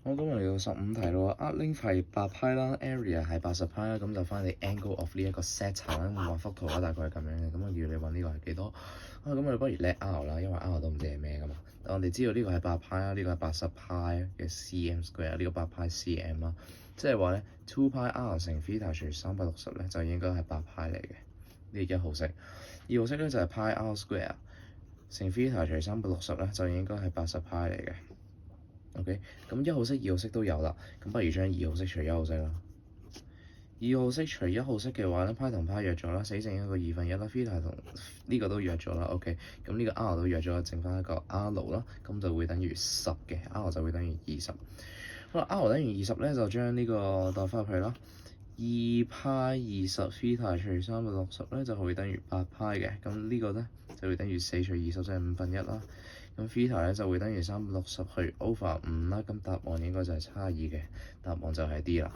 好，咁嚟到15題咯喎 ，arc length 係8派啦 ，area 係80派啦，咁就翻你 angle of 呢一個 sector 啦，咁畫幅圖啦，大概係咁樣嘅，咁我要你揾呢個係幾多？咁我哋不如叻 R 啦，因為 R 都唔知係咩噶嘛。我哋知道呢個係8派啦，呢個係80派嘅 cm square，呢個8派 cm 啦，即係話咧2派 R 乘 theta 除360咧，就應該係8派嚟嘅。呢1號式，2號式咧就係派 R square 乘 theta 除360咧，就應該係80派嚟嘅。OK，咁1號式、2號式都有啦，咁不如將2號式除1號式啦。2號式除1號式嘅話咧，派同派約咗啦，死剩一個1/2啦 theta 同呢個都約咗啦。OK，咁呢個 R 都約咗，剩翻一個 R 啦，咁就會等於10嘅 ，R 就會等於20。好啦 ，R 等於20咧，就將呢個代翻入去啦。2派20 theta 除360咧，就會等於8派嘅，咁呢個咧就會等於4除20，即係1/5啦。咁 theta 咧就會等於360去 over 5啦，咁答案應該就係差2嘅，答案就係 D 啦。